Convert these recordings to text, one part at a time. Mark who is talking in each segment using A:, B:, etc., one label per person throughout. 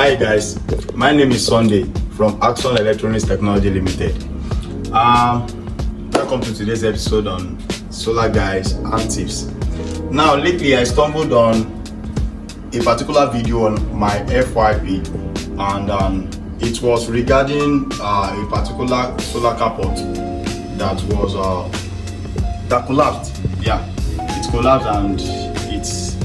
A: Hi guys, my name is Sunday from Axon Electronics Technology Limited. Welcome to today's episode on solar guys and tips. Now lately I stumbled on a particular video on my FYP and it was regarding a particular solar carport that was that collapsed. Yeah, it collapsed and it's,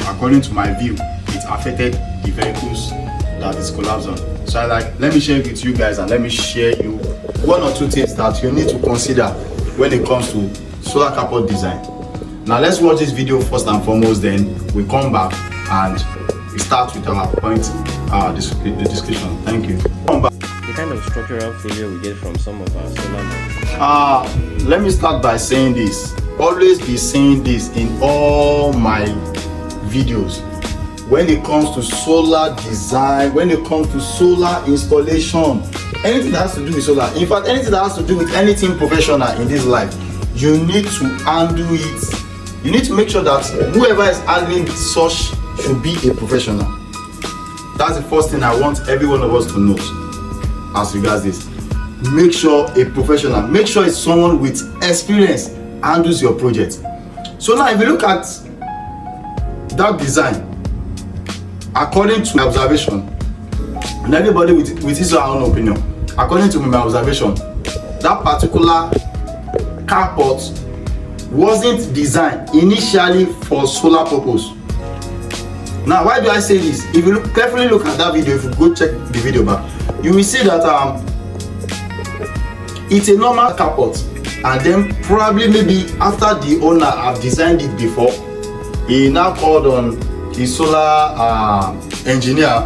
A: according to my view, it affected the vehicles that is collapsed on. So I let me share it with you guys and let me share you one or two tips that you need to consider when it comes to solar carport design. Now let's watch this video first and foremost, then we come back and we start with our point, the discussion. Thank you. Come back.
B: The kind of structural failure we get from some of our solar modules.
A: Let me start by saying this. Always be saying this in all my videos. When it comes to solar design, when it comes to solar installation, anything that has to do with solar, in fact anything that has to do with anything professional in this life, you need to handle it. You need to make sure that whoever is handling such should be a professional. That's the first thing I want every one of us to know as regards this. Make sure a professional, make sure it's someone with experience handles your project. So now if you look at that design, according to my observation, and everybody with his own opinion, according to my observation, that particular carport wasn't designed initially for solar purpose. Now why do I say this? If you carefully look at that video, if you go check the video back, you will see that it's a normal carport, and then probably maybe after the owner have designed it before, he now called on his solar engineer,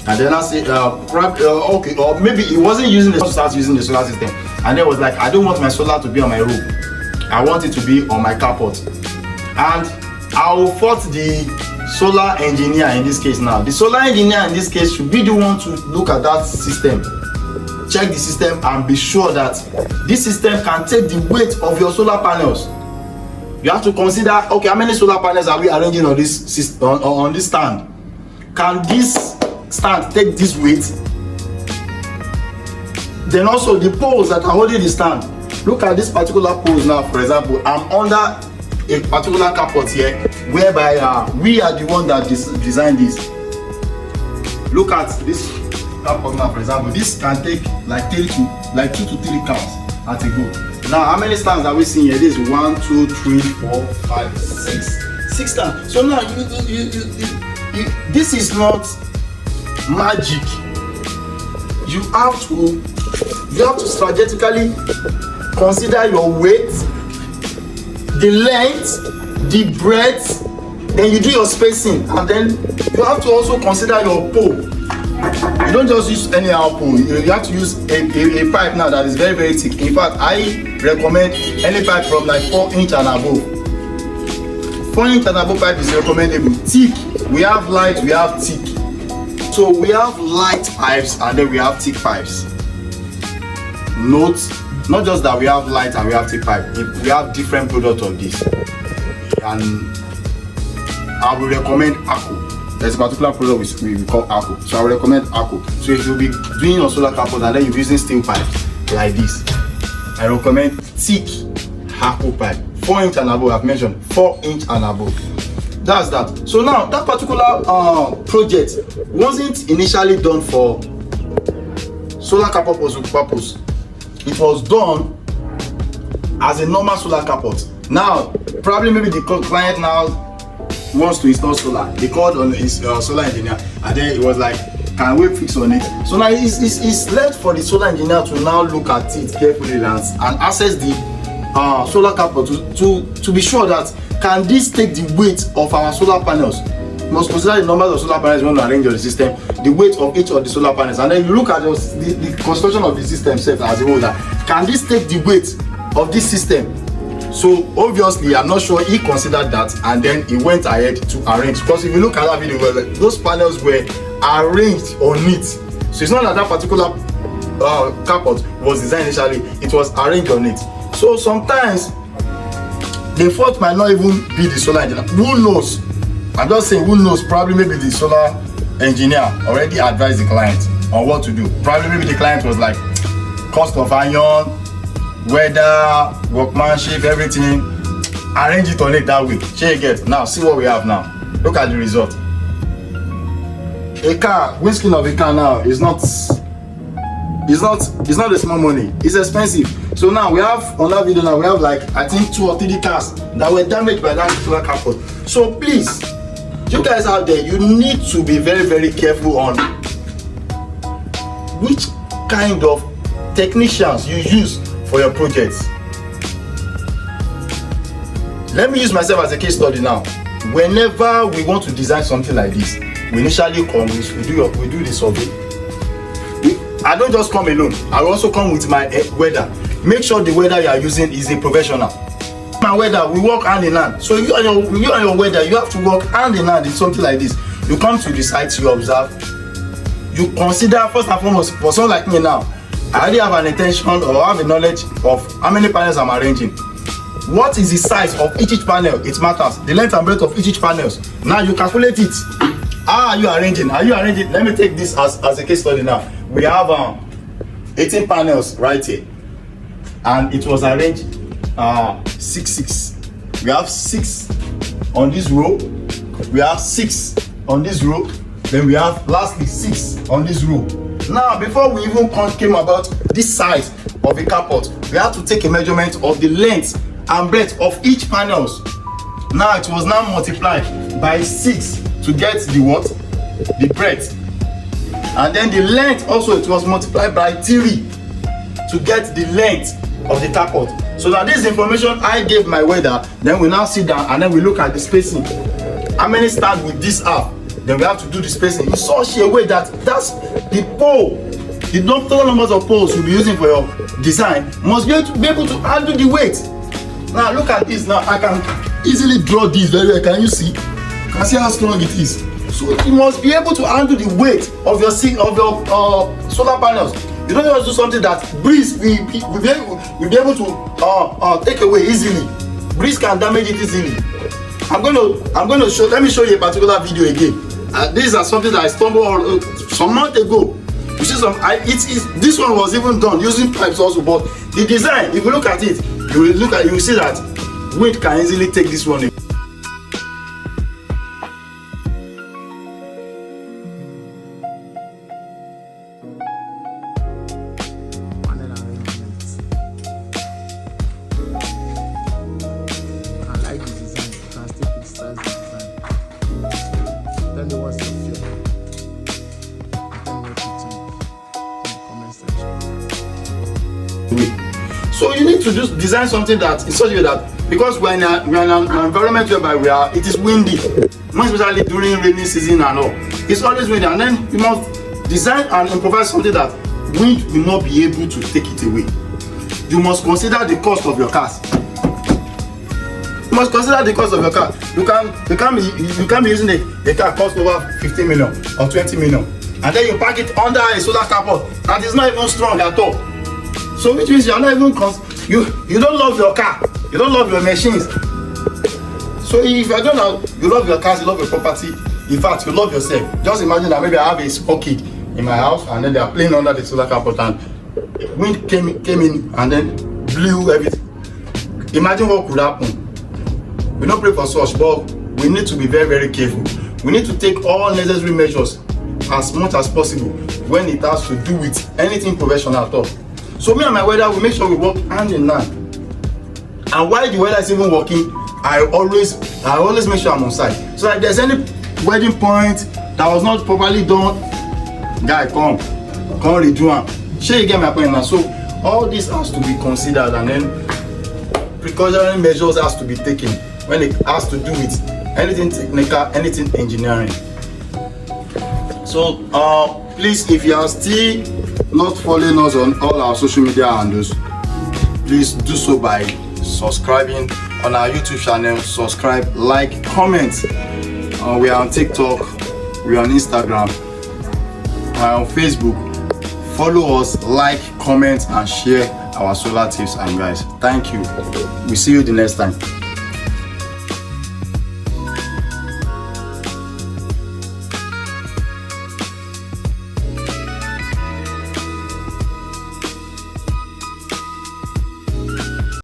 A: and then I say okay, or maybe he wasn't using the start using the solar system, and then was like, I don't want my solar to be on my roof, I want it to be on my carport. And I will fault the solar engineer in this case. Now the solar engineer in this case should be the one to look at that system, check the system, and be sure that this system can take the weight of your solar panels. You have to consider, okay, how many solar panels are we arranging on this system, on this stand? Can this stand take this weight? Then also the poles that are holding the stand. Look at this particular poles now. For example, I'm under a particular carport here, whereby we are the one that designed this. Look at this carport now. For example, this can take like 2 to 3 cars at a go. Now how many stands are we seeing here? This is 1, 2, 3, 4, 5, 6 stands. So now you this is not magic. You have to strategically consider your weight, the length, the breadth, then you do your spacing, and then you have to also consider your pole. You don't just use anyhow pole. You have to use a pipe now that is very, very thick. In fact, I recommend any pipe from like 4 inch and above. 4 inch and above pipe is recommendable. Thick, we have light, we have thick. So we have light pipes and then we have thick pipes. Note, not just that we have light and we have thick pipe, we have different products of this. And I will recommend Aqua. There's a particular product we call Aqua. So I will recommend Aqua. So if you'll be doing your solar carport and then you're using steel pipes like this, I recommend thick Aqua pipe. 4 inch and above, I've mentioned 4 inch and above. That's that. So now that particular project wasn't initially done for solar carport purpose. It was done as a normal solar carport. Now probably maybe the client now wants to install solar. They called on his solar engineer, and then it was like, can we fix on it? So now it's left for the solar engineer to now look at it carefully and assess the solar carport to be sure that can this take the weight of our solar panels. You must consider the numbers of solar panels when you arrange your system, the weight of each of the solar panels, and then you look at the construction of the system itself as a whole. Can this take the weight of this system? So obviously I'm not sure he considered that, and then he went ahead to arrange, because if you look at that video, those panels were arranged on it. So it's not that particular carport was designed initially, it was arranged on it. So sometimes the fault might not even be the solar engineer. Who knows? I'm just saying, who knows? Probably maybe the solar engineer already advised the client on what to do. Probably maybe the client was like, cost of iron, weather, workmanship, everything. Arrange it on it that way. Share get. Now see what we have now. Look at the result. A car, windscreen of a car now is not a small money. It's expensive. So now we have on that video now we have like I think 2 or 3 cars that were damaged by that particular carport. So please, you guys out there, you need to be very, very careful on which kind of technicians you use for your projects. Let me use myself as a case study now. Whenever we want to design something like this, we initially come, we do the survey. I don't just come alone. I also come with my welder. Make sure the welder you are using is a professional. My welder, we work hand in hand. So you and your welder, you have to work hand in hand in something like this. You come to the site, you observe. You consider first and foremost, for someone like me now, I already have an intention or have a knowledge of how many panels I'm arranging. What is the size of each panel? It matters. The length and breadth of each panels. Now you calculate it. How are you arranging? Are you arranging? Let me take this as a case study now. We have 18 panels right here, and it was arranged 6. We have 6 on this row. We have 6 on this row. Then we have lastly 6 on this row. Now, before we even came about this size of a carport, we have to take a measurement of the length and breadth of each panels. Now it was now multiplied by 6 to get the what? The breadth. And then the length also, it was multiplied by 3 to get the length of the carport. So now this information I gave my welder, then we now sit down and then we look at the spacing. How many stand with this up? Then we have to do the spacing in such a way that that's the pole, the total numbers of poles you'll be using for your design must be able to handle the weight. Now look at this. Now I can easily draw this very well. Can you see? You can see how strong it is. So you must be able to handle the weight of your solar panels. You don't just do something that breeze will be able to take away easily. Breeze can damage it easily. I'm going to show. Let me show you a particular video again. These are something that I stumbled on some months ago. You see this one was even done using pipes also, but the design, if you look at it, you will see that wind can easily take this one. So you need to just design something that is such a way that, because we're in an environment whereby it is windy, more especially during rainy season and all. It's always windy, and then you must design and improvise something that wind will not be able to take it away. You must consider the cost of your cars. You must consider the cost of your car. You can't be using a car cost over 15 million or 20 million, and then you pack it under a solar carport that is not even strong at all. So which means you are not even you don't love your car, you don't love your machines. So if you don't know, you love your cars, you love your property, in fact you love yourself. Just imagine that maybe I have a small kid in my house and then they are playing under the solar carport and wind came in and then blew everything. Imagine what could happen. We don't pray for such, but we need to be very, very careful. We need to take all necessary measures as much as possible when it has to do with anything professional at all. So me and my welder, we make sure we work hand in hand. And while the welder is even working, I always make sure I'm on site. So if there's any welding point that was not properly done, guy, come redo am. Sure, you get my point now. So all this has to be considered, and then precautionary measures has to be taken when it has to do with anything technical, anything engineering. So please, if you are still not following us on all our social media handles, please do so by subscribing on our YouTube channel. Subscribe, like, comment. We are on TikTok, we are on Instagram, we are on Facebook. Follow us, like, comment, and share our solar tips and guys. Thank you. We see you the next time.